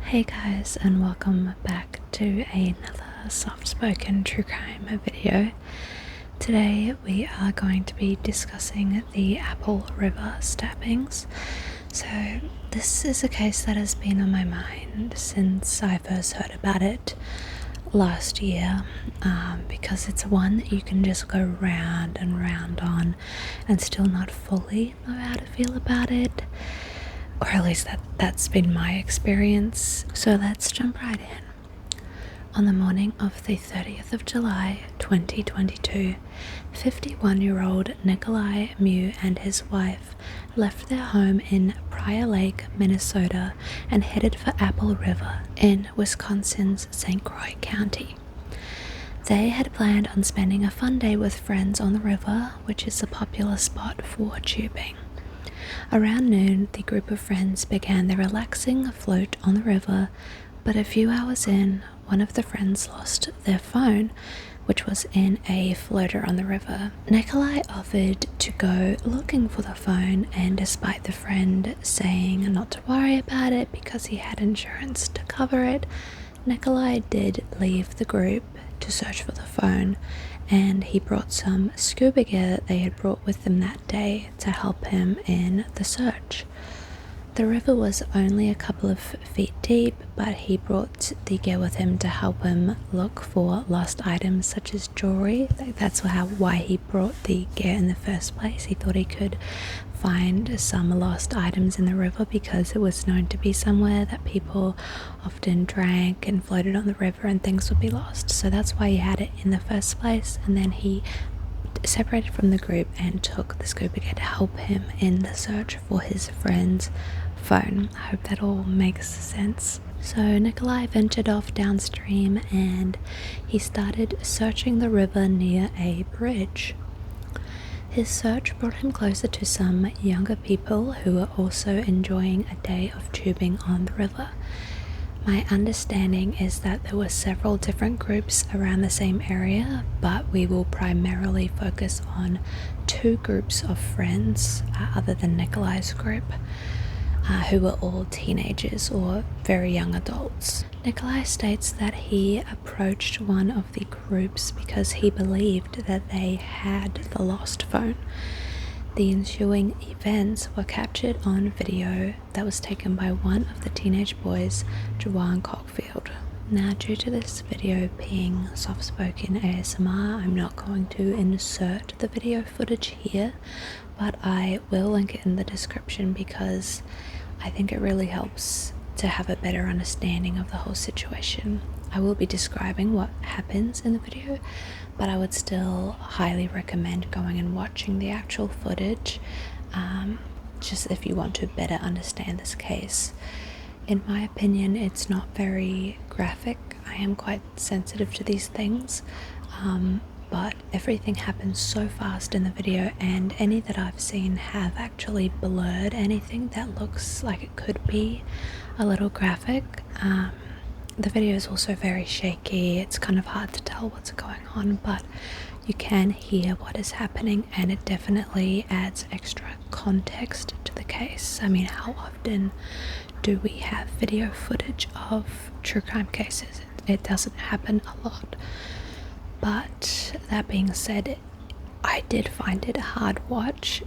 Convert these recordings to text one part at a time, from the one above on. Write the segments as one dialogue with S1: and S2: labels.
S1: Hey guys, and welcome back to another soft-spoken true crime video. Today we are going to be discussing the Apple River stabbings. So this is a case that has been on my mind since I first heard about it last year, because it's one that you can just go round and round on and still not fully know how to feel about it. Or at least that's been my experience. So let's jump right in. On the morning of the 30th of July 2022, 51-year-old Nikolai and his wife left their home in Prior Lake, Minnesota and headed for Apple River in Wisconsin's St. Croix County. They had planned on spending a fun day with friends on the river, which is a popular spot for tubing. Around noon, the group of friends began their relaxing float on the river, but a few hours in, one of the friends lost their phone, which was in a floater on the river. Nikolai offered to go looking for the phone, and despite the friend saying not to worry about it because he had insurance to cover it, Nikolai did leave the group to search for the phone, and he brought some scuba gear that they had brought with them that day to help him in the search. The river was only a couple of feet deep, but he brought the gear with him to help him look for lost items such as jewelry. That's why he brought the gear in the first place. He thought he could find some lost items in the river because it was known to be somewhere that people often drank and floated on the river and things would be lost. So that's why he had it in the first place, and then he separated from the group and took the scuba gear to help him in the search for his friend's phone. I hope that all makes sense. So Nikolai ventured off downstream and he started searching the river near a bridge. His search brought him closer to some younger people who were also enjoying a day of tubing on the river. My understanding is that there were several different groups around the same area, but we will primarily focus on two groups of friends other than Nikolai's group, who were all teenagers or very young adults. Nikolai states that he approached one of the groups because he believed that they had the lost phone. The ensuing events were captured on video that was taken by one of the teenage boys, Juwan Cockfield. Now, due to this video being soft-spoken ASMR, I'm not going to insert the video footage here, but I will link it in the description because I think it really helps to have a better understanding of the whole situation. I will be describing what happens in the video, but I would still highly recommend going and watching the actual footage, just if you want to better understand this case. In my opinion, it's not very graphic. I am quite sensitive to these things, but everything happens so fast in the video, and any that I've seen have actually blurred anything that looks like it could be a little graphic. The video is also very shaky. It's kind of hard to tell what's going on, but you can hear what is happening, and it definitely adds extra context to the case. I mean, how often do we have video footage of true crime cases? It doesn't happen a lot. But that being said, I did find it a hard watch.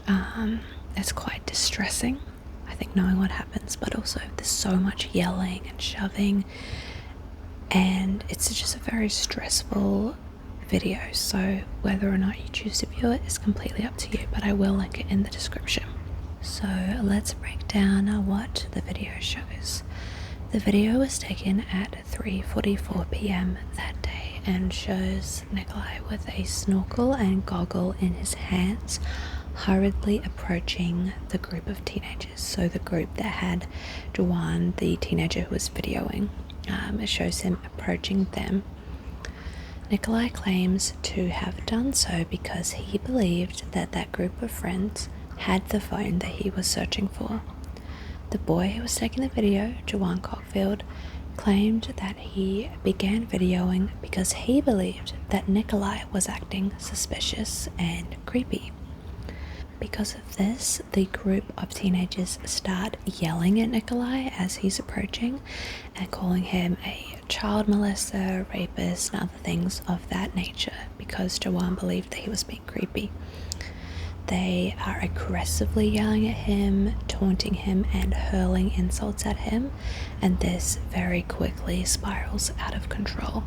S1: It's quite distressing, I think, knowing what happens, but also there's so much yelling and shoving, and it's just a very stressful video. So whether or not you choose to view it is completely up to you, but I will link it in the description. So let's break down what the video shows. The video was taken at 3:44 p.m. that day and shows Nikolai with a snorkel and goggle in his hands, hurriedly approaching the group of teenagers. So the group that had Juwan, the teenager who was videoing, it shows him approaching them. Nikolai claims to have done so because he believed that that group of friends had the phone that he was searching for. The boy who was taking the video, Juwan Cockfield, claimed that he began videoing because he believed that Nikolai was acting suspicious and creepy. Because of this, the group of teenagers start yelling at Nikolai as he's approaching and calling him a child molester, rapist, and other things of that nature because Joanne believed that he was being creepy. They are aggressively yelling at him, taunting him, and hurling insults at him, and this very quickly spirals out of control.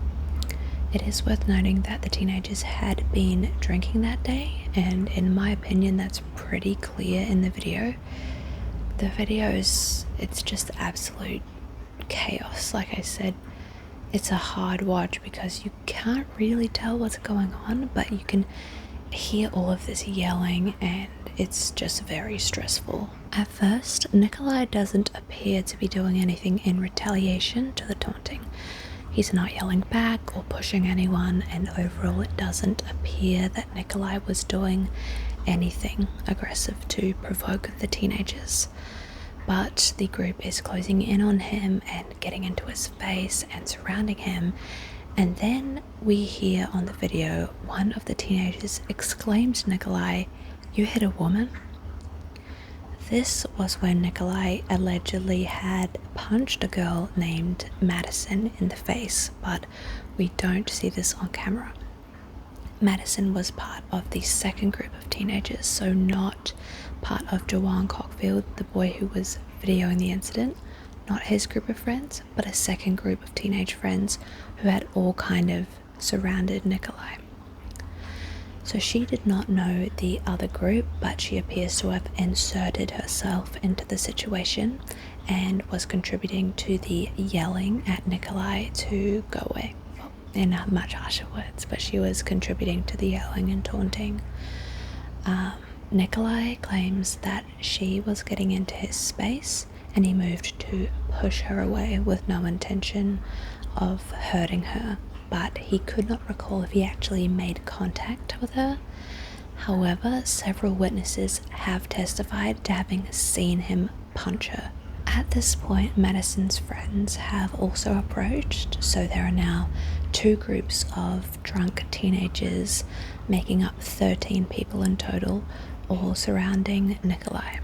S1: It is worth noting that the teenagers had been drinking that day, and in my opinion that's pretty clear in the video. The video it's just absolute chaos. Like I said, it's a hard watch because you can't really tell what's going on, but you can hear all of this yelling and it's just very stressful. At first, Nikolai doesn't appear to be doing anything in retaliation to the taunting. He's not yelling back or pushing anyone, and overall it doesn't appear that Nikolai was doing anything aggressive to provoke the teenagers. But the group is closing in on him and getting into his face and surrounding him, and then we hear on the video one of the teenagers exclaim to Nikolai, "You hit a woman?" This was when Nikolai allegedly had punched a girl named Madison in the face, but we don't see this on camera. Madison was part of the second group of teenagers, so not part of Joanne Cockfield, the boy who was videoing the incident, not his group of friends, but a second group of teenage friends who had all kind of surrounded Nikolai. So she did not know the other group, but she appears to have inserted herself into the situation and was contributing to the yelling at Nikolai to go away. Well, in much harsher words, but she was contributing to the yelling and taunting. Nikolai claims that she was getting into his space and he moved to push her away with no intention of hurting her, but he could not recall if he actually made contact with her. However, several witnesses have testified to having seen him punch her. At this point, Madison's friends have also approached, so there are now two groups of drunk teenagers making up 13 people in total, all surrounding Nikolai.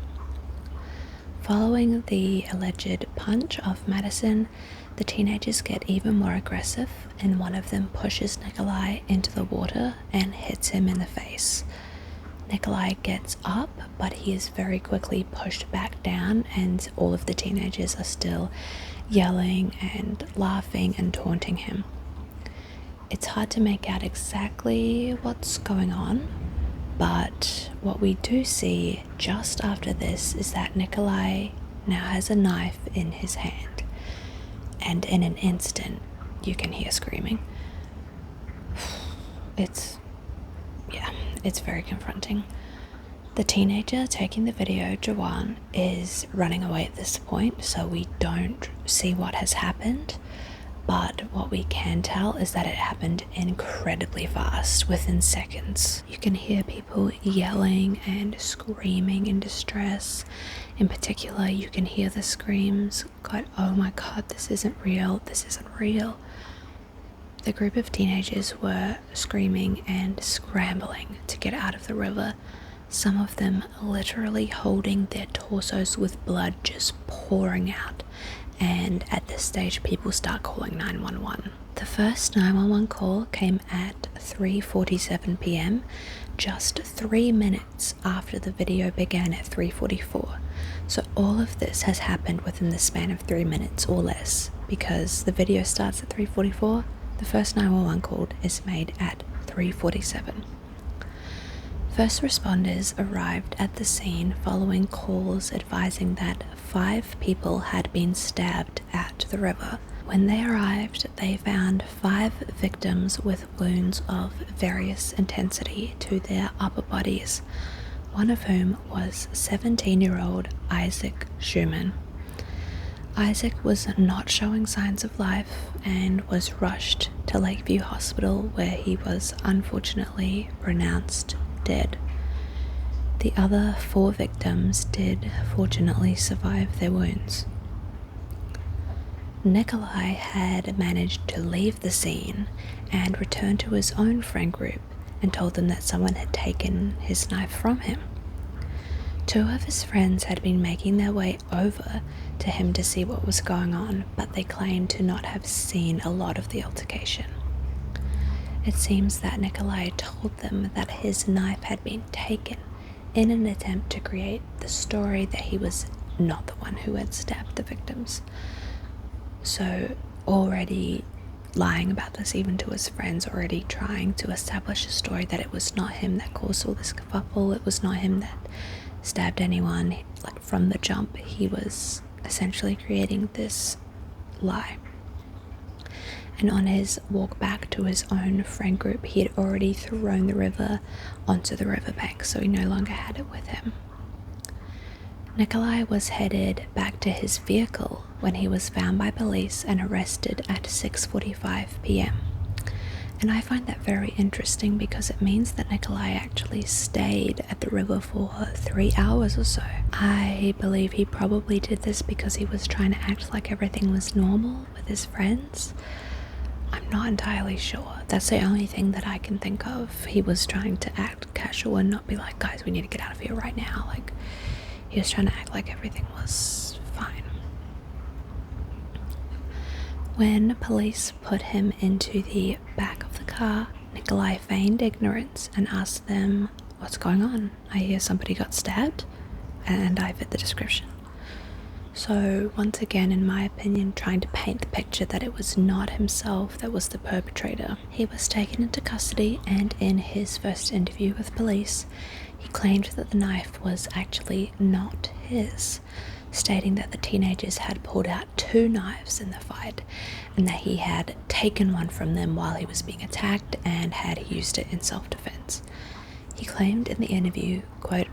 S1: Following the alleged punch of Madison, the teenagers get even more aggressive, and one of them pushes Nikolai into the water and hits him in the face. Nikolai gets up, but he is very quickly pushed back down, and all of the teenagers are still yelling and laughing and taunting him. It's hard to make out exactly what's going on, but what we do see just after this is that Nikolai now has a knife in his hand, and in an instant you can hear screaming. It's very confronting. The teenager taking the video, Joanne, is running away at this point, so we don't see what has happened, but what we can tell is that it happened incredibly fast, within seconds. You can hear people yelling and screaming in distress. In particular, you can hear the screams, God, oh my God, this isn't real, this isn't real. The group of teenagers were screaming and scrambling to get out of the river, some of them literally holding their torsos with blood just pouring out. And at this stage, people start calling 911. The first 911 call came at 3:47 p.m, just 3 minutes after the video began at 3:44. So all of this has happened within the span of 3 minutes or less, because the video starts at 3:44, the first 911 call is made at 3:47. First responders arrived at the scene following calls advising that 5 people had been stabbed at the river. When they arrived, they found 5 victims with wounds of various intensity to their upper bodies, one of whom was 17-year-old Isaac Schumann. Isaac was not showing signs of life and was rushed to Lakeview Hospital, where he was unfortunately pronounced dead. The other 4 victims did fortunately survive their wounds. Nikolai had managed to leave the scene and return to his own friend group and told them that someone had taken his knife from him. Two of his friends had been making their way over to him to see what was going on, but they claimed to not have seen a lot of the altercation. It seems that Nikolai told them that his knife had been taken in an attempt to create the story that he was not the one who had stabbed the victims. So already lying about this even to his friends, already trying to establish a story that it was not him that caused all this kerfuffle, it was not him that stabbed anyone. Like from the jump, he was essentially creating this lie. And on his walk back to his own friend group, he had already thrown the river onto the riverbank, so he no longer had it with him. Nikolai was headed back to his vehicle when he was found by police and arrested at 6:45 p.m. And I find that very interesting because it means that Nikolai actually stayed at the river for 3 hours or so. I believe he probably did this because he was trying to act like everything was normal with his friends. I'm not entirely sure. That's the only thing that I can think of. He was trying to act casual and not be like, guys, we need to get out of here right now. Like, he was trying to act like everything was fine. When police put him into the back of the car, Nikolai feigned ignorance and asked them, "What's going on? I hear somebody got stabbed," and I fit the description. So once again, in my opinion, trying to paint the picture that it was not himself that was the perpetrator. He was taken into custody, and in his first interview with police, he claimed that the knife was actually not his, stating that the teenagers had pulled out 2 knives in the fight and that he had taken one from them while he was being attacked and had used it in self-defense. He claimed in the interview, quote,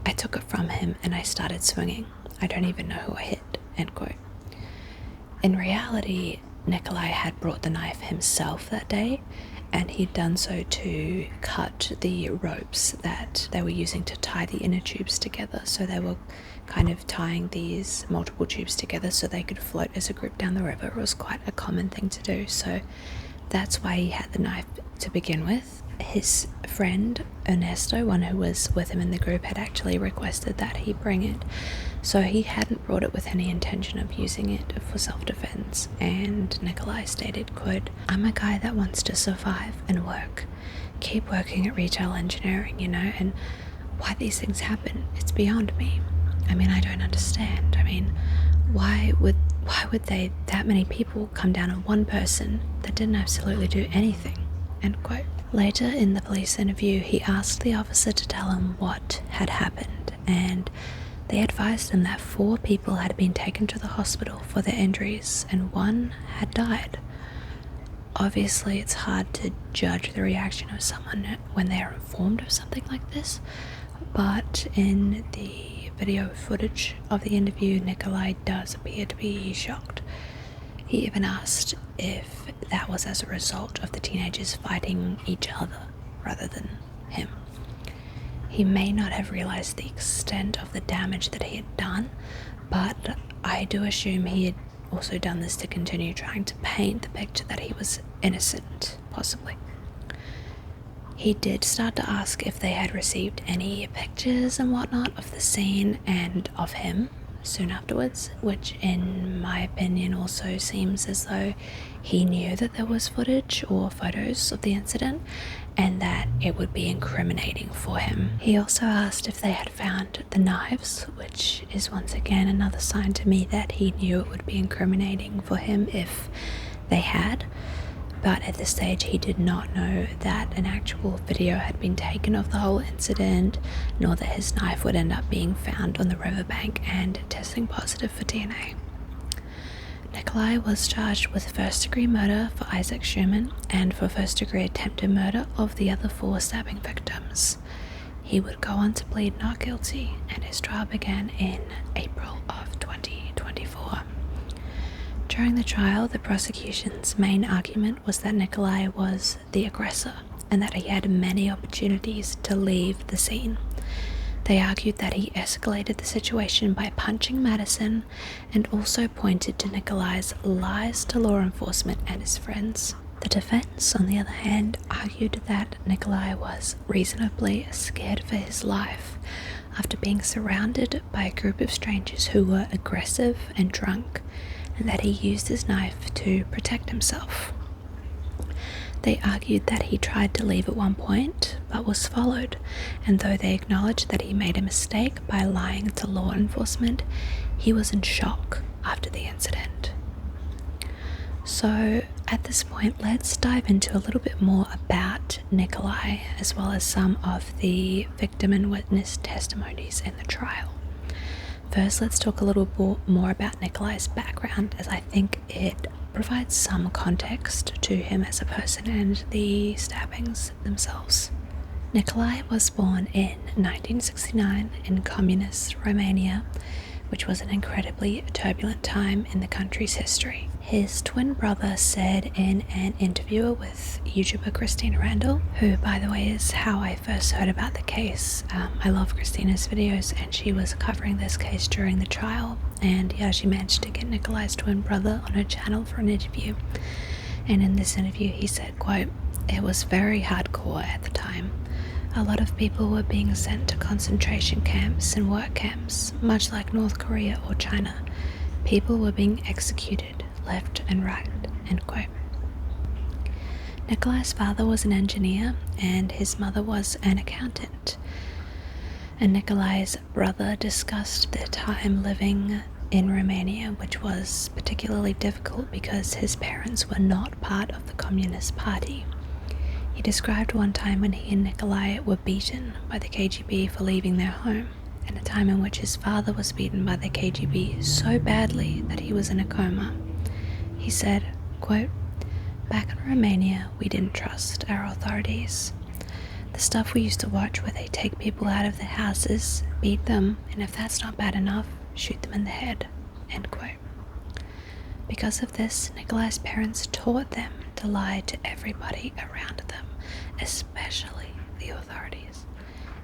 S1: "I took it from him and I started swinging. I don't even know who I hit," end quote. In reality, Nikolai had brought the knife himself that day, and he'd done so to cut the ropes that they were using to tie the inner tubes together. So they were kind of tying these multiple tubes together so they could float as a group down the river. It was quite a common thing to do, so that's why he had the knife to begin with. His friend Ernesto, one who was with him in the group, had actually requested that he bring it, so he hadn't brought it with any intention of using it for self-defense. And Nikolai stated, quote, "I'm a guy that wants to survive and work, keep working at retail engineering, and why these things happen, it's beyond me. I mean, I don't understand. I mean, why would that many people come down on one person that didn't absolutely do anything," end quote. Later in the police interview, he asked the officer to tell him what had happened, and they advised him that 4 people had been taken to the hospital for their injuries and 1 had died. Obviously, it's hard to judge the reaction of someone when they are informed of something like this, but in the video footage of the interview, Nikolai does appear to be shocked. He even asked if that was as a result of the teenagers fighting each other rather than him. He may not have realized the extent of the damage that he had done, but I do assume he had also done this to continue trying to paint the picture that he was innocent, possibly. He did start to ask if they had received any pictures and whatnot of the scene and of him soon afterwards, which in my opinion also seems as though he knew that there was footage or photos of the incident and that it would be incriminating for him. He also asked if they had found the knives, which is once again another sign to me that he knew it would be incriminating for him if they had. But at this stage he did not know that an actual video had been taken of the whole incident, nor that his knife would end up being found on the riverbank and testing positive for DNA. Nikolai was charged with first-degree murder for Isaac Schumann and for first-degree attempted murder of the other 4 stabbing victims. He would go on to plead not guilty, and his trial began in April of 2024. During the trial, the prosecution's main argument was that Nikolai was the aggressor and that he had many opportunities to leave the scene. They argued that he escalated the situation by punching Madison and also pointed to Nikolai's lies to law enforcement and his friends. The defense, on the other hand, argued that Nikolai was reasonably scared for his life after being surrounded by a group of strangers who were aggressive and drunk, and that he used his knife to protect himself. They argued that he tried to leave at one point, but was followed, and though they acknowledged that he made a mistake by lying to law enforcement, he was in shock after the incident. So at this point, let's dive into a little bit more about Nikolai, as well as some of the victim and witness testimonies in the trial. First, let's talk a little more about Nikolai's background, as I think it provides some context to him as a person and the stabbings themselves. Nikolai was born in 1969 in communist Romania, which was an incredibly turbulent time in the country's history. His twin brother said in an interview with YouTuber Christina Randall, who by the way is how I first heard about the case. I love Christina's videos, and she was covering this case during the trial, and yeah, she managed to get Nikolai's twin brother on her channel for an interview. And in this interview he said, quote, "It was very hardcore at the time. A lot of people were being sent to concentration camps and work camps, much like North Korea or China. People were being executed left and right," end quote. Nikolai's father was an engineer and his mother was an accountant. And Nikolai's brother discussed their time living in Romania, which was particularly difficult because his parents were not part of the Communist Party. He described one time when he and Nikolai were beaten by the KGB for leaving their home, and a time in which his father was beaten by the KGB so badly that he was in a coma. He said, quote, "Back in Romania, we didn't trust our authorities. The stuff we used to watch where they take people out of their houses, beat them, and if that's not bad enough, shoot them in the head," end quote. Because of this, Nikolai's parents taught them to lie to everybody around them, especially the authorities,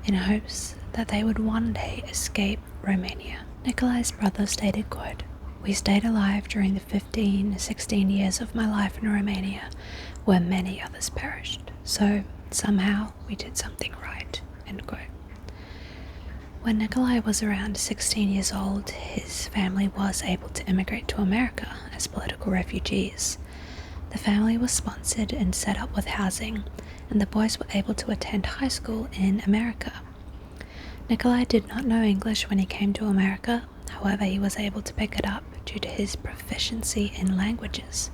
S1: in hopes that they would one day escape Romania. Nikolai's brother stated, quote, "We stayed alive during the 16 years of my life in Romania, where many others perished. So somehow we did something right," end quote. When Nikolai was around 16 years old, his family was able to immigrate to America as political refugees. The family was sponsored and set up with housing, and the boys were able to attend high school in America. Nikolai did not know English when he came to America, however he was able to pick it up due to his proficiency in languages.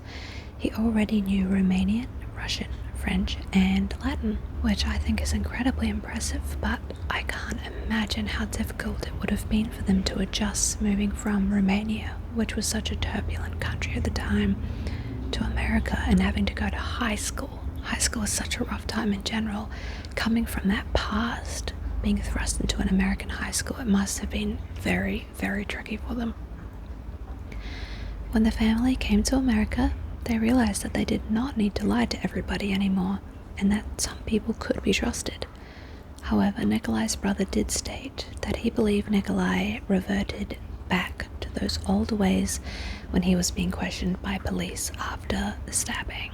S1: He already knew Romanian, Russian, French, and Latin, which I think is incredibly impressive, but I can't imagine how difficult it would have been for them to adjust moving from Romania, which was such a turbulent country at the time, to America and having to go to high school. High school was such a rough time in general. Coming from that past, being thrust into an American high school, it must have been very, very tricky for them. When the family came to America, they realized that they did not need to lie to everybody anymore, and that some people could be trusted. However, Nikolai's brother did state that he believed Nikolai reverted back to those old ways when he was being questioned by police after the stabbing.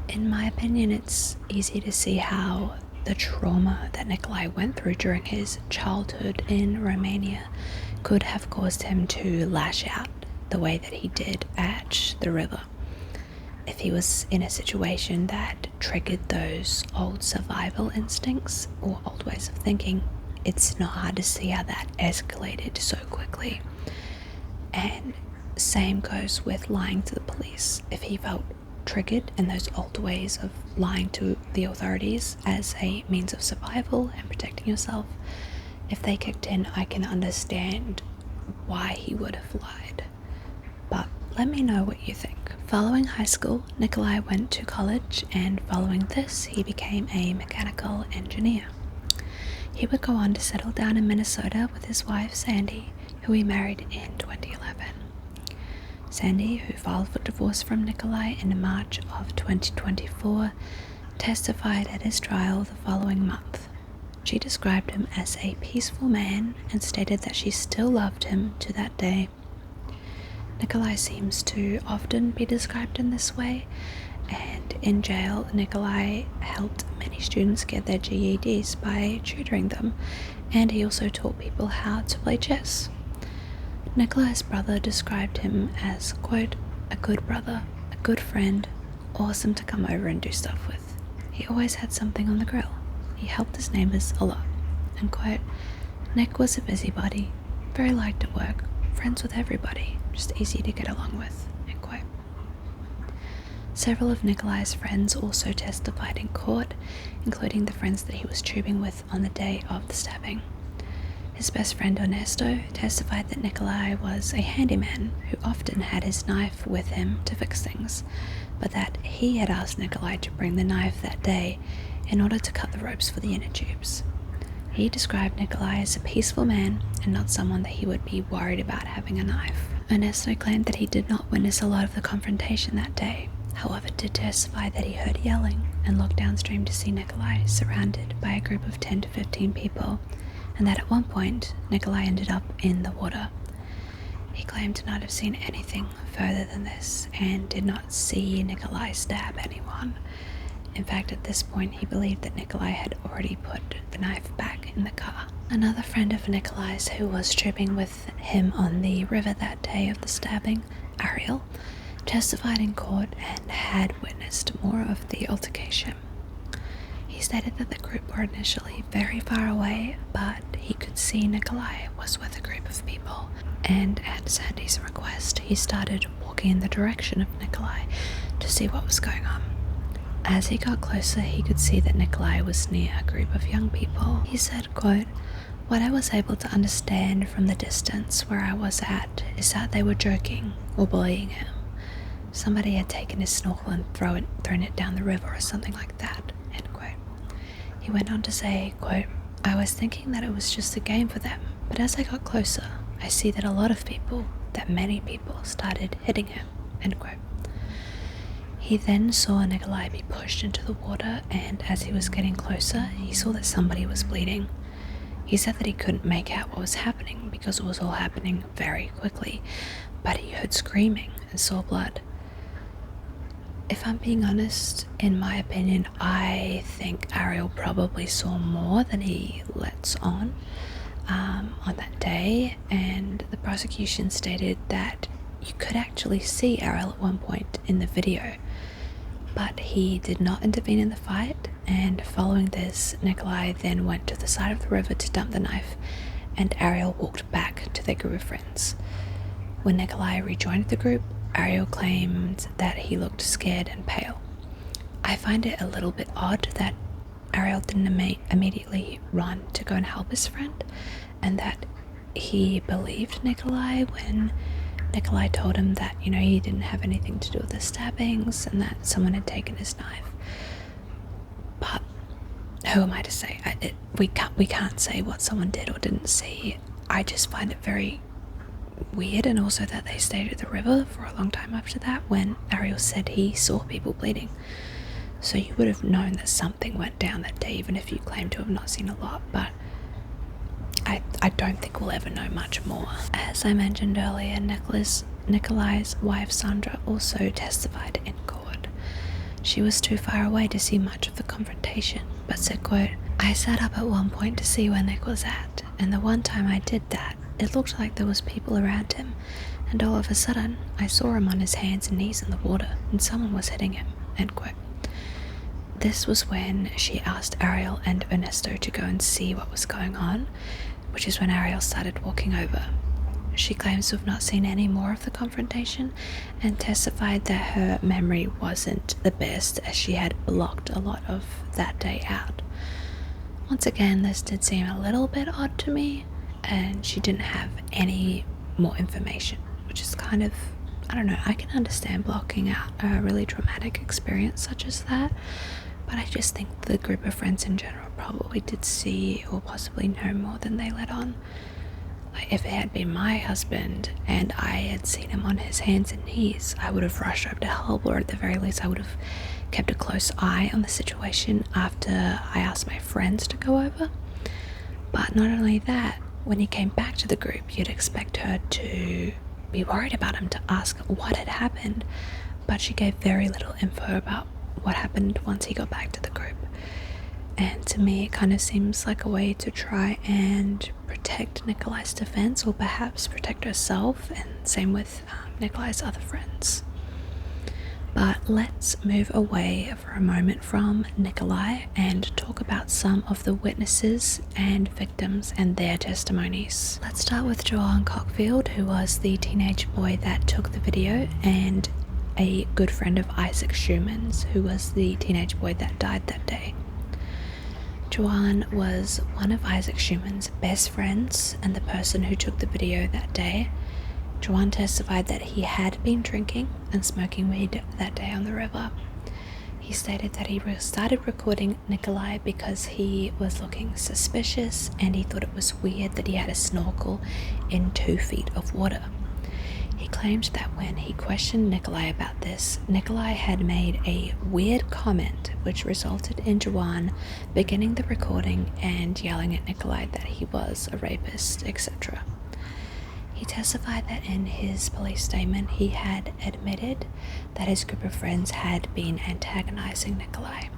S1: In my opinion, it's easy to see how the trauma that Nikolai went through during his childhood in Romania could have caused him to lash out the way that he did at the river. If he was in a situation that triggered those old survival instincts or old ways of thinking, it's not hard to see how that escalated so quickly. And same goes with lying to the police. If he felt triggered in those old ways of lying to the authorities as a means of survival and protecting yourself, if they kicked in, I can understand why he would have lied. But let me know what you think. Following high school, Nikolai went to college, and following this, he became a mechanical engineer. He would go on to settle down in Minnesota with his wife, Sandy, who he married in 2011. Sandy, who filed for divorce from Nikolai in March of 2024, testified at his trial the following month. She described him as a peaceful man and stated that she still loved him to that day. Nikolai seems to often be described in this way, and in jail, Nikolai helped many students get their GEDs by tutoring them, and he also taught people how to play chess. Nikolai's brother described him as, quote, a good brother, a good friend, awesome to come over and do stuff with. He always had something on the grill. He helped his neighbours a lot. And quote, Nick was a busybody, very liked to work, friends with everybody, just easy to get along with, end quote. Several of Nikolai's friends also testified in court, including the friends that he was tubing with on the day of the stabbing. His best friend Ernesto testified that Nikolai was a handyman who often had his knife with him to fix things, but that he had asked Nikolai to bring the knife that day in order to cut the ropes for the inner tubes. He described Nikolai as a peaceful man and not someone that he would be worried about having a knife. Ernesto claimed that he did not witness a lot of the confrontation that day, however did testify that he heard yelling and looked downstream to see Nikolai surrounded by a group of 10 to 15 people, and that at one point Nikolai ended up in the water. He claimed to not have seen anything further than this and did not see Nikolai stab anyone. In fact, at this point he believed that Nikolai had already put the knife back in the car. Another friend of Nikolai's who was tripping with him on the river that day of the stabbing, Ariel, testified in court and had witnessed more of the altercation. He stated that the group were initially very far away, but he could see Nikolai was with a group of people, and at Sandy's request, he started walking in the direction of Nikolai to see what was going on. As he got closer, he could see that Nikolai was near a group of young people. He said, quote, what I was able to understand from the distance where I was at is that they were joking or bullying him. Somebody had taken his snorkel and thrown it down the river or something like that, end quote. He went on to say, quote, I was thinking that it was just a game for them, but as I got closer, I see that a lot of people, that many people, started hitting him, end quote. He then saw Nikolai be pushed into the water, and as he was getting closer, he saw that somebody was bleeding. He said that he couldn't make out what was happening because it was all happening very quickly, but he heard screaming and saw blood. If I'm being honest, in my opinion, I think Ariel probably saw more than he lets on that day, and the prosecution stated that you could actually see Ariel at one point in the video, but he did not intervene in the fight, and following this, Nikolai then went to the side of the river to dump the knife, and Ariel walked back to their group of friends. When Nikolai rejoined the group, Ariel claimed that he looked scared and pale. I find it a little bit odd that Ariel didn't immediately run to go and help his friend, and that he believed Nikolai when Nikolai told him that, he didn't have anything to do with the stabbings and that someone had taken his knife. But who am I to say? We can't say what someone did or didn't see. I just find it very weird, and also that they stayed at the river for a long time after that when Ariel said he saw people bleeding. So you would have known that something went down that day, even if you claim to have not seen a lot, but I don't think we'll ever know much more. As I mentioned earlier, Nikolai's wife Sandra also testified in court. She was too far away to see much of the confrontation, but said, quote, I sat up at one point to see where Nick was at, and the one time I did that, it looked like there was people around him, and all of a sudden, I saw him on his hands and knees in the water, and someone was hitting him, end quote. This was when she asked Ariel and Ernesto to go and see what was going on, which is when Ariel started walking over. She claims to have not seen any more of the confrontation and testified that her memory wasn't the best, as she had blocked a lot of that day out. Once again, this did seem a little bit odd to me, and she didn't have any more information, which is kind of, I don't know, I can understand blocking out a really traumatic experience such as that, but I just think the group of friends in general probably did see or possibly know more than they let on. Like, if it had been my husband and I had seen him on his hands and knees, I would have rushed over to help, or at the very least I would have kept a close eye on the situation after I asked my friends to go over. But not only that, when he came back to the group, you'd expect her to be worried about him, to ask what had happened, but she gave very little info about what happened once he got back to the group. And to me, it kind of seems like a way to try and protect Nikolai's defense, or perhaps protect herself, and same with Nikolai's other friends. But let's move away for a moment from Nikolai and talk about some of the witnesses and victims and their testimonies. Let's start with Joanne Cockfield, who was the teenage boy that took the video, and a good friend of Isaac Schumann's, who was the teenage boy that died that day. Joanne was one of Isaac Schumann's best friends and the person who took the video that day. Joanne testified that he had been drinking and smoking weed that day on the river. He stated that he started recording Nikolai because he was looking suspicious and he thought it was weird that he had a snorkel in 2 feet of water. He claimed that when he questioned Nikolai about this, Nikolai had made a weird comment which resulted in Joanne beginning the recording and yelling at Nikolai that he was a rapist, etc. He testified that in his police statement he had admitted that his group of friends had been antagonizing Nikolai.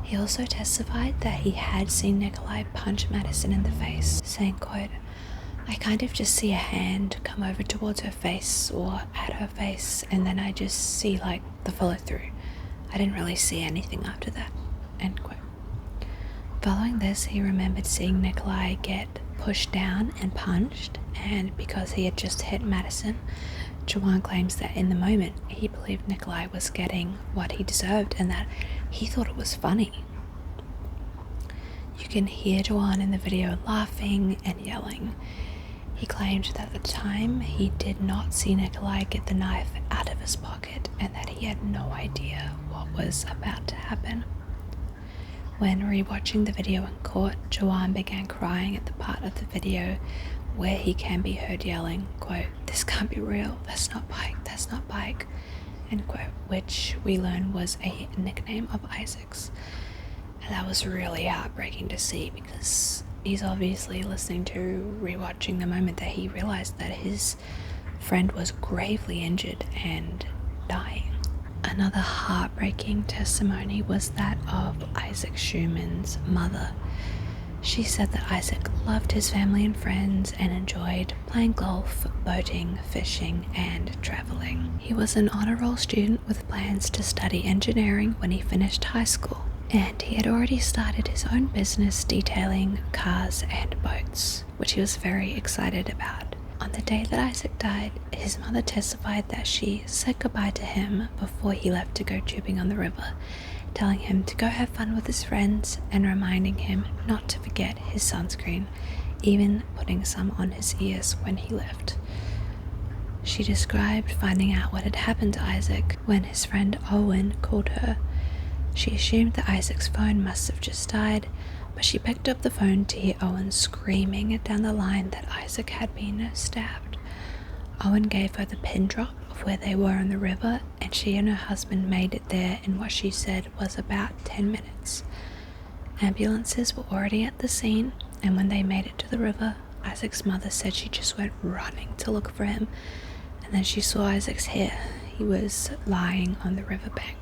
S1: He also testified that he had seen Nikolai punch Madison in the face, saying, quote, "I kind of just see a hand come over towards her face or at her face, and then I just see like the follow through. I didn't really see anything after that," end quote. Following this, he remembered seeing Nikolai get pushed down and punched, and because he had just hit Madison, Joanne claims that in the moment he believed Nikolai was getting what he deserved and that he thought it was funny. You can hear Joanne in the video laughing and yelling. He claimed that at the time he did not see Nikolai get the knife out of his pocket and that he had no idea what was about to happen. When rewatching the video in court, Joanne began crying at the part of the video where he can be heard yelling, quote, "This can't be real, that's not Bike, end quote, which we learned was a nickname of Isaac's. And that was really heartbreaking to see because he's obviously listening to, rewatching the moment that he realized that his friend was gravely injured and dying. Another heartbreaking testimony was that of Isaac Schumann's mother. She said that Isaac loved his family and friends and enjoyed playing golf, boating, fishing, and traveling. He was an honor roll student with plans to study engineering when he finished high school, and he had already started his own business detailing cars and boats, which he was very excited about. On the day that Isaac died, his mother testified that she said goodbye to him before he left to go tubing on the river, telling him to go have fun with his friends and reminding him not to forget his sunscreen, even putting some on his ears when he left. She described finding out what had happened to Isaac when his friend Owen called her. She assumed that Isaac's phone must have just died, but she picked up the phone to hear Owen screaming down the line that Isaac had been stabbed. Owen gave her the pin drop of where they were on the river, and she and her husband made it there in what she said was about 10 minutes. Ambulances were already at the scene, and when they made it to the river, Isaac's mother said she just went running to look for him, and then she saw Isaac's hair. He was lying on the riverbank.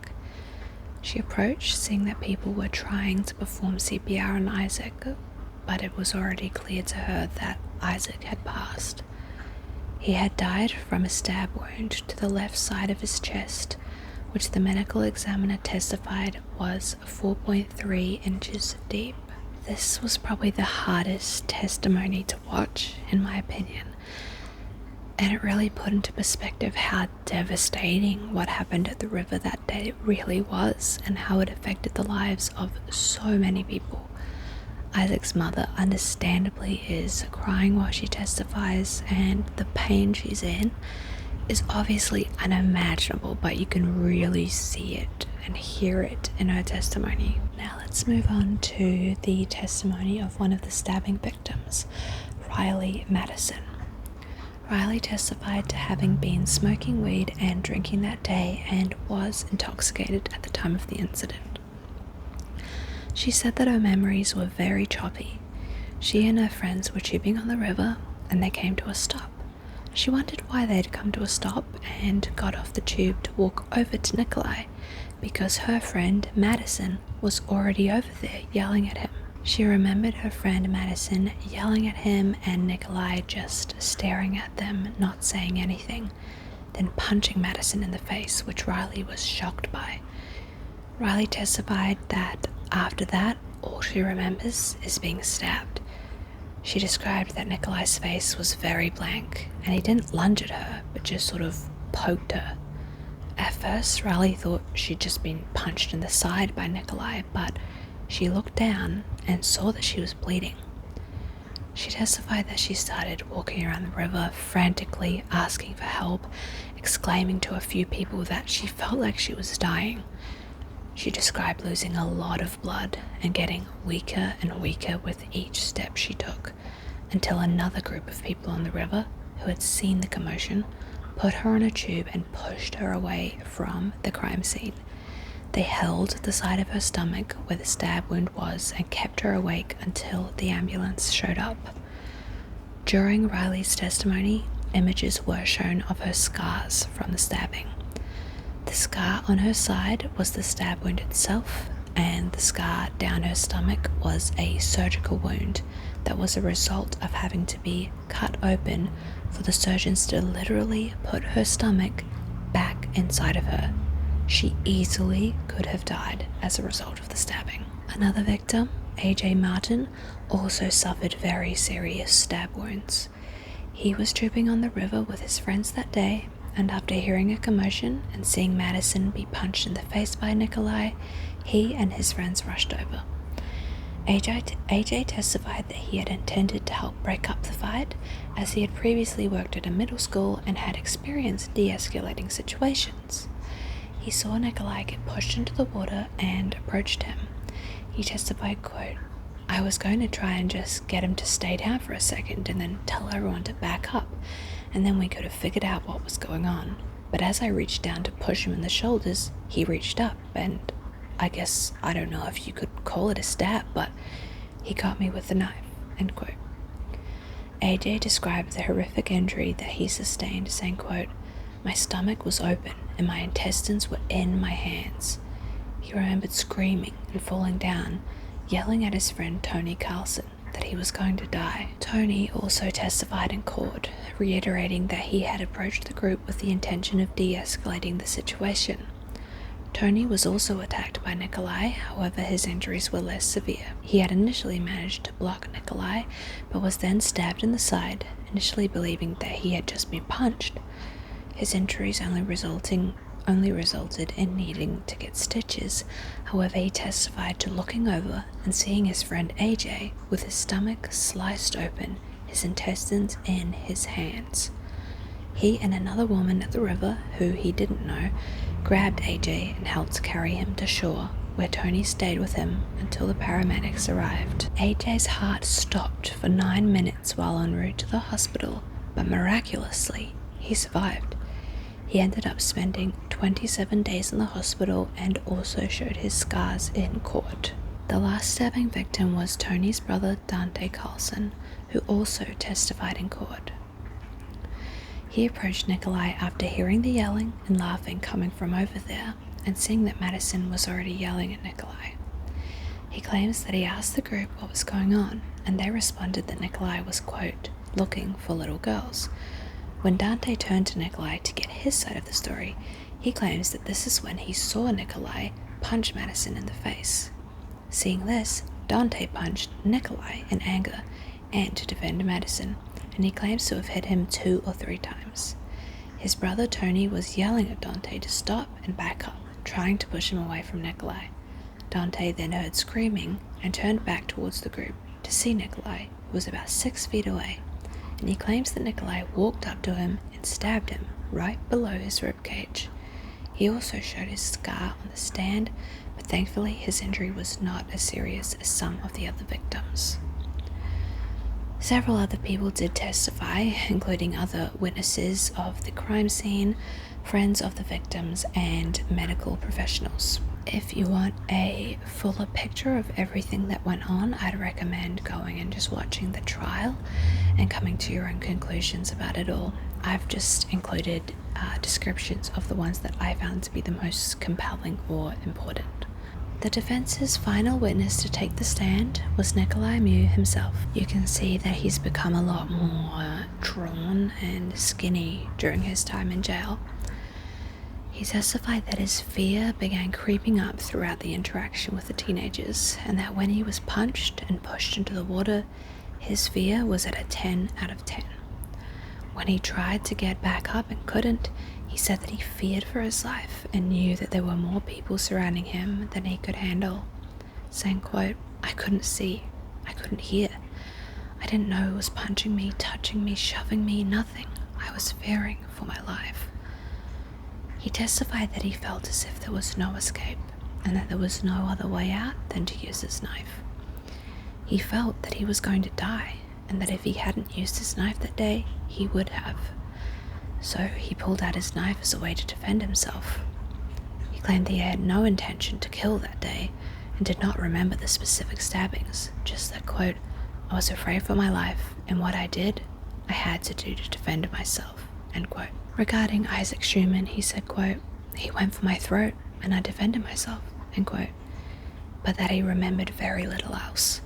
S1: She approached, seeing that people were trying to perform CPR on Isaac, but it was already clear to her that Isaac had passed. He had died from a stab wound to the left side of his chest, which the medical examiner testified was 4.3 inches deep. This was probably the hardest testimony to watch, in my opinion, and it really put into perspective how devastating what happened at the river that day really was and how it affected the lives of so many people. Isaac's mother understandably is crying while she testifies, and the pain she's in is obviously unimaginable, but you can really see it and hear it in her testimony. Now let's move on to the testimony of one of the stabbing victims, Riley Madison. Riley testified to having been smoking weed and drinking that day and was intoxicated at the time of the incident. She said that her memories were very choppy. She and her friends were tubing on the river and they came to a stop. She wondered why they'd come to a stop and got off the tube to walk over to Nikolai, because her friend Madison was already over there yelling at him. She remembered her friend Madison yelling at him and Nikolai just staring at them, not saying anything, then punching Madison in the face, which Riley was shocked by. Riley testified that after that, all she remembers is being stabbed. She described that Nikolai's face was very blank, and he didn't lunge at her, but just sort of poked her. At first, Riley thought she'd just been punched in the side by Nikolai, but she looked down and saw that she was bleeding. She testified that she started walking around the river, frantically asking for help, exclaiming to a few people that she felt like she was dying. She described losing a lot of blood and getting weaker and weaker with each step she took, until another group of people on the river who had seen the commotion put her on a tube and pushed her away from the crime scene. They held the side of her stomach where the stab wound was and kept her awake until the ambulance showed up. During Riley's testimony, images were shown of her scars from the stabbing. The scar on her side was the stab wound itself, and the scar down her stomach was a surgical wound that was a result of having to be cut open for the surgeons to literally put her stomach back inside of her. She easily could have died as a result of the stabbing. Another victim, AJ Martin, also suffered very serious stab wounds. He was trooping on the river with his friends that day, and after hearing a commotion and seeing Madison be punched in the face by Nikolai, he and his friends rushed over. AJ testified that he had intended to help break up the fight, as he had previously worked at a middle school and had experienced de-escalating situations. He saw Nikolai get pushed into the water and approached him. He testified, quote, "I was going to try and just get him to stay down for a second and then tell everyone to back up, and then we could have figured out what was going on. But as I reached down to push him in the shoulders, he reached up, and I guess, I don't know if you could call it a stab, but he got me with the knife," end quote. AJ described the horrific injury that he sustained, saying, quote, "My stomach was open and my intestines were in my hands." He remembered screaming and falling down, yelling at his friend Tony Carlson that he was going to die. Tony also testified in court, reiterating that he had approached the group with the intention of de-escalating the situation. Tony was also attacked by Nikolai, however his injuries were less severe. He had initially managed to block Nikolai, but was then stabbed in the side, initially believing that he had just been punched. His injuries only resulted in needing to get stitches. However, he testified to looking over and seeing his friend AJ with his stomach sliced open, his intestines in his hands. He and another woman at the river, who he didn't know, grabbed AJ and helped carry him to shore, where Tony stayed with him until the paramedics arrived. AJ's heart stopped for 9 minutes while en route to the hospital, but miraculously, he survived. He ended up spending 27 days in the hospital and also showed his scars in court. The last stabbing victim was Tony's brother Dante Carlson, who also testified in court. He approached Nikolai after hearing the yelling and laughing coming from over there and seeing that Madison was already yelling at Nikolai. He claims that he asked the group what was going on, and they responded that Nikolai was, quote, "looking for little girls." When Dante turned to Nikolai to get his side of the story, he claims that this is when he saw Nikolai punch Madison in the face. Seeing this, Dante punched Nikolai in anger and to defend Madison, and he claims to have hit him 2 or 3 times. His brother Tony was yelling at Dante to stop and back up, trying to push him away from Nikolai. Dante then heard screaming and turned back towards the group to see Nikolai, who was about 6 feet away, and he claims that Nikolai walked up to him and stabbed him right below his ribcage. He also showed his scar on the stand, but thankfully his injury was not as serious as some of the other victims. Several other people did testify, including other witnesses of the crime scene, friends of the victims, and medical professionals. If you want a fuller picture of everything that went on, I'd recommend going and just watching the trial and coming to your own conclusions about it all. I've just included descriptions of the ones that I found to be the most compelling or important. The defense's final witness to take the stand was Nikolai himself. You can see that he's become a lot more drawn and skinny during his time in jail. He testified that his fear began creeping up throughout the interaction with the teenagers, and that when he was punched and pushed into the water, his fear was at a 10 out of 10. When he tried to get back up and couldn't, he said that he feared for his life and knew that there were more people surrounding him than he could handle, saying, quote, "I couldn't see, I couldn't hear. I didn't know who was punching me, touching me, shoving me, nothing. I was fearing for my life." He testified that he felt as if there was no escape and that there was no other way out than to use his knife. He felt that he was going to die and that if he hadn't used his knife that day, he would have. So he pulled out his knife as a way to defend himself. He claimed that he had no intention to kill that day and did not remember the specific stabbings, just that, quote, "I was afraid for my life, and what I did, I had to do to defend myself," end quote. Regarding Isaac Schumann, he said, quote, "He went for my throat and I defended myself," end quote, but that he remembered very little else.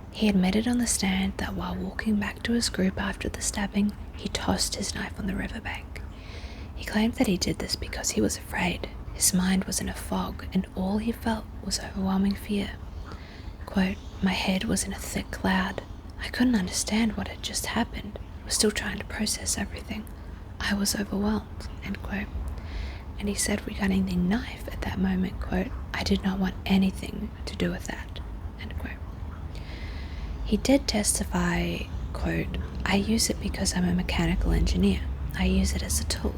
S1: He admitted on the stand that while walking back to his group after the stabbing, he tossed his knife on the riverbank. He claimed that he did this because he was afraid. His mind was in a fog and all he felt was overwhelming fear. Quote, "My head was in a thick cloud. I couldn't understand what had just happened. I was still trying to process everything. I was overwhelmed," end quote. And he said regarding the knife at that moment, quote, "I did not want anything to do with that," end quote. He did testify, quote, "I use it because I'm a mechanical engineer. I use it as a tool.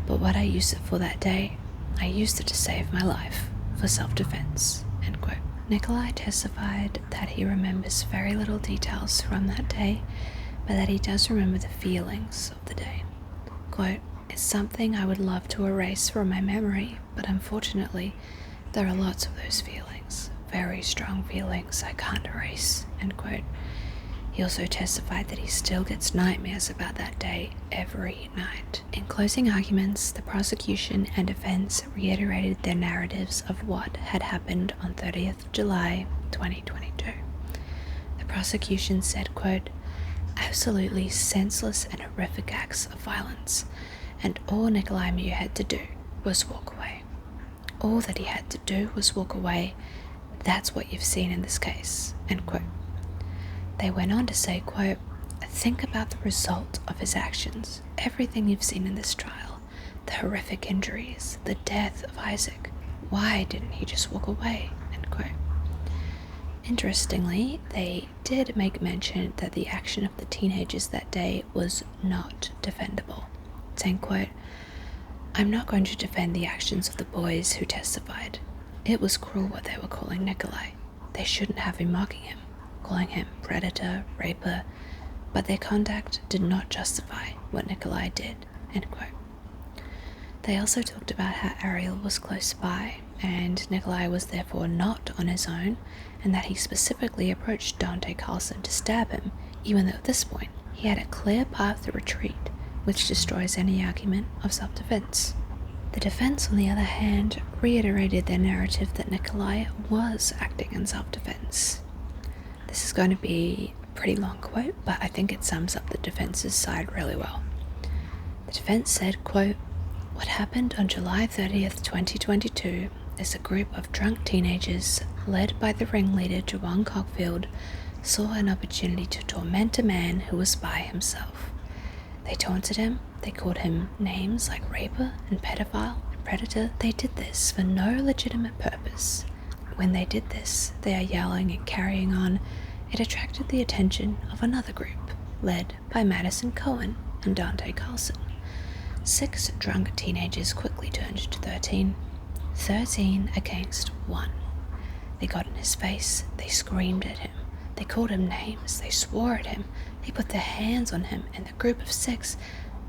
S1: But what I used it for that day, I used it to save my life, for self-defense," end quote. Nikolai testified that he remembers very little details from that day, but that he does remember the feelings of the day. Quote, "It's something I would love to erase from my memory, but unfortunately, there are lots of those feelings, very strong feelings I can't erase," end quote. He also testified that he still gets nightmares about that day every night. In closing arguments, the prosecution and defense reiterated their narratives of what had happened on 30th of July, 2022. The prosecution said, quote, "Absolutely senseless and horrific acts of violence, and all Nikolai had to do was walk away. All that he had to do was walk away. That's what you've seen in this case," end quote. They went on to say, quote, "Think about the result of his actions, everything you've seen in this trial, the horrific injuries, the death of Isaac. Why didn't he just walk away?" End quote. Interestingly, they did make mention that the action of the teenagers that day was not defendable, saying, quote, "I'm not going to defend the actions of the boys who testified. It was cruel what they were calling Nikolai. They shouldn't have been mocking him, calling him predator, raper, but their conduct did not justify what Nikolai did," end quote. They also talked about how Ariel was close by, and Nikolai was therefore not on his own, and that he specifically approached Dante Carlson to stab him, even though at this point he had a clear path to retreat, which destroys any argument of self-defense. The defense, on the other hand, reiterated their narrative that Nikolai was acting in self-defense. This is going to be a pretty long quote, but I think it sums up the defense's side really well. The defense said, quote, "What happened on July 30th, 2022 is a group of drunk teenagers led by the ringleader Jawan Cockfield saw an opportunity to torment a man who was by himself. They taunted him, they called him names like raper and pedophile and predator. They did this for no legitimate purpose. When they did this, they are yelling and carrying on. It attracted the attention of another group, led by Madison Cohen and Dante Carlson. 6 drunk teenagers quickly turned to 13 against 1. They got in his face, they screamed at him, they called him names, they swore at him, they put their hands on him, and the group of 6,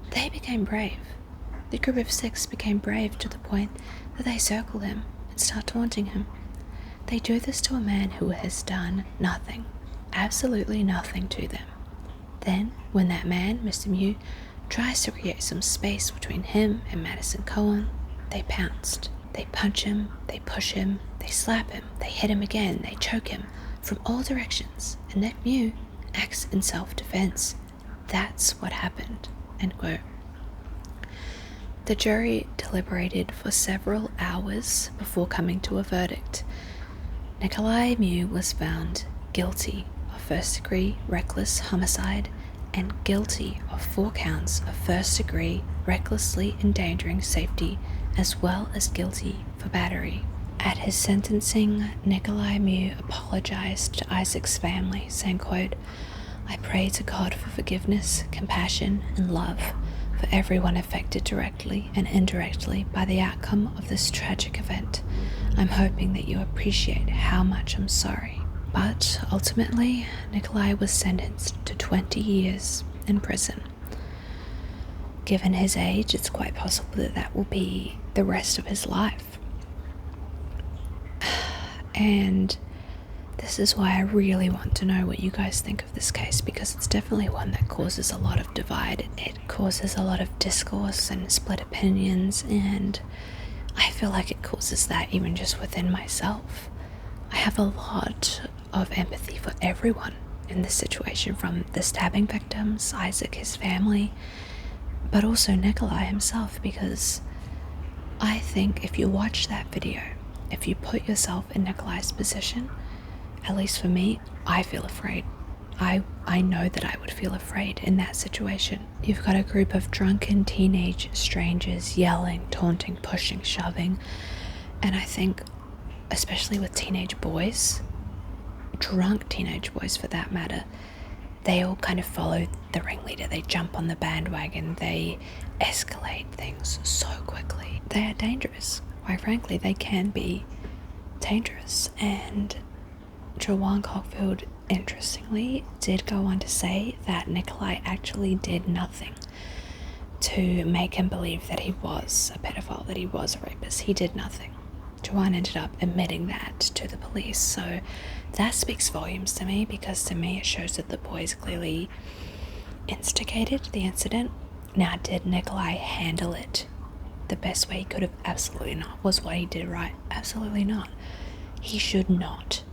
S1: they became brave. The group of 6 became brave to the point that they circled him and start taunting him. They do this to a man who has done nothing, absolutely nothing to them. Then, when that man, Mr. Mew, tries to create some space between him and Madison Cohen, they pounced. They punch him, they push him, they slap him, they hit him again, they choke him from all directions, and Nick Mew acts in self-defense. That's what happened. End quote. The jury deliberated for several hours before coming to a verdict. Nikolai Mew was found guilty of first-degree reckless homicide and guilty of 4 counts of first-degree recklessly endangering safety, as well as guilty for battery. At his sentencing, Nikolai Mew apologized to Isaac's family, saying, quote, "I pray to God for forgiveness, compassion, and love for everyone affected directly and indirectly by the outcome of this tragic event. I'm hoping that you appreciate how much I'm sorry." But ultimately, Nikolai was sentenced to 20 years in prison. Given his age, it's quite possible that that will be the rest of his life. And this is why I really want to know what you guys think of this case, because it's definitely one that causes a lot of divide. It causes a lot of discourse and split opinions, and I feel like it causes that even just within myself. I have a lot of empathy for everyone in this situation, from the stabbing victims, Isaac, his family, but also Nikolai himself, because I think if you watch that video, if you put yourself in Nikolai's position, at least for me, I feel afraid. I know that I would feel afraid in that situation. You've got a group of drunken teenage strangers yelling, taunting, pushing, shoving, and I think, especially with teenage boys, drunk teenage boys for that matter, they all kind of follow the ringleader. They jump on the bandwagon. They escalate things so quickly. They are dangerous. Quite frankly, they can be dangerous. And Jawan Cockfield, interestingly, did go on to say that Nikolai actually did nothing to make him believe that he was a pedophile, that he was a rapist. He did nothing. Jawan ended up admitting that to the police. So that speaks volumes to me, because to me it shows that the boys clearly instigated the incident. Now, did Nikolai handle it the best way he could have? Absolutely not. Was what he did right? Absolutely not. He should not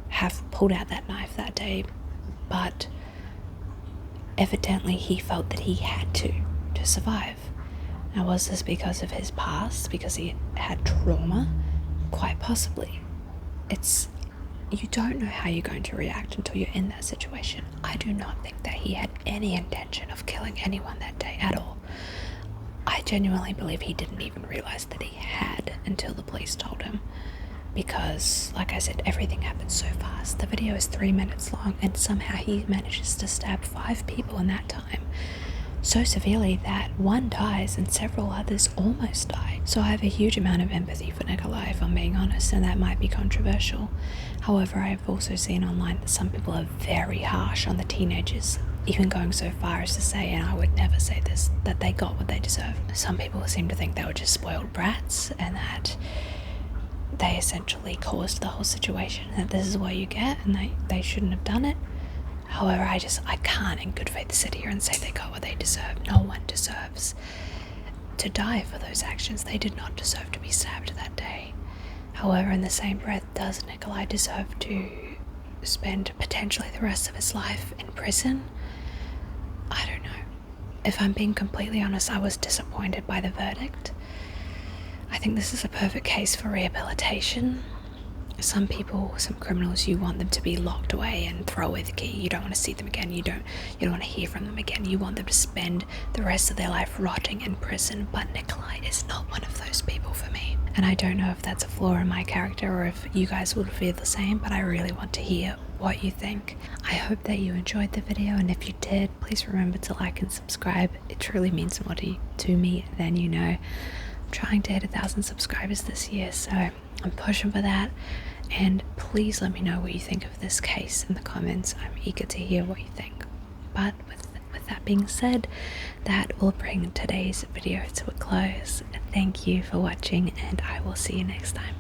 S1: have pulled out that knife that day, but evidently he felt that he had to survive. Now, was this because of his past, because he had trauma? Quite possibly. You don't know how you're going to react until you're in that situation. I do not think that he had any intention of killing anyone that day at all. I genuinely believe he didn't even realize that he had until the police told him, because, like I said, everything happened so fast. The video is 3 minutes long, and somehow he manages to stab 5 people in that time, so severely that one dies and several others almost die. So I have a huge amount of empathy for Nikolai, if I'm being honest, and that might be controversial. However, I've also seen online that some people are very harsh on the teenagers, even going so far as to say, and I would never say this, that they got what they deserve. Some people seem to think they were just spoiled brats, and that they essentially caused the whole situation, that this is what you get, and they shouldn't have done it. However, I can't in good faith sit here and say they got what they deserve. No one deserves to die for those actions. They did not deserve to be stabbed that day. However, in the same breath, does Nikolai deserve to spend potentially the rest of his life in prison? I don't know. If I'm being completely honest, I was disappointed by the verdict. I think this is a perfect case for rehabilitation. Some people, some criminals, you want them to be locked away and throw away the key. You don't want to see them again. You don't want to hear from them again. You want them to spend the rest of their life rotting in prison. But Nikolai is not one of those people for me. And I don't know if that's a flaw in my character or if you guys would feel the same, but I really want to hear what you think. I hope that you enjoyed the video, and if you did, please remember to like and subscribe. It truly means more to me than you know. I'm trying to hit 1,000 subscribers this year, so I'm pushing for that. And please let me know what you think of this case in the comments. I'm eager to hear what you think. But with that being said, that will bring today's video to a close. Thank you for watching, and I will see you next time.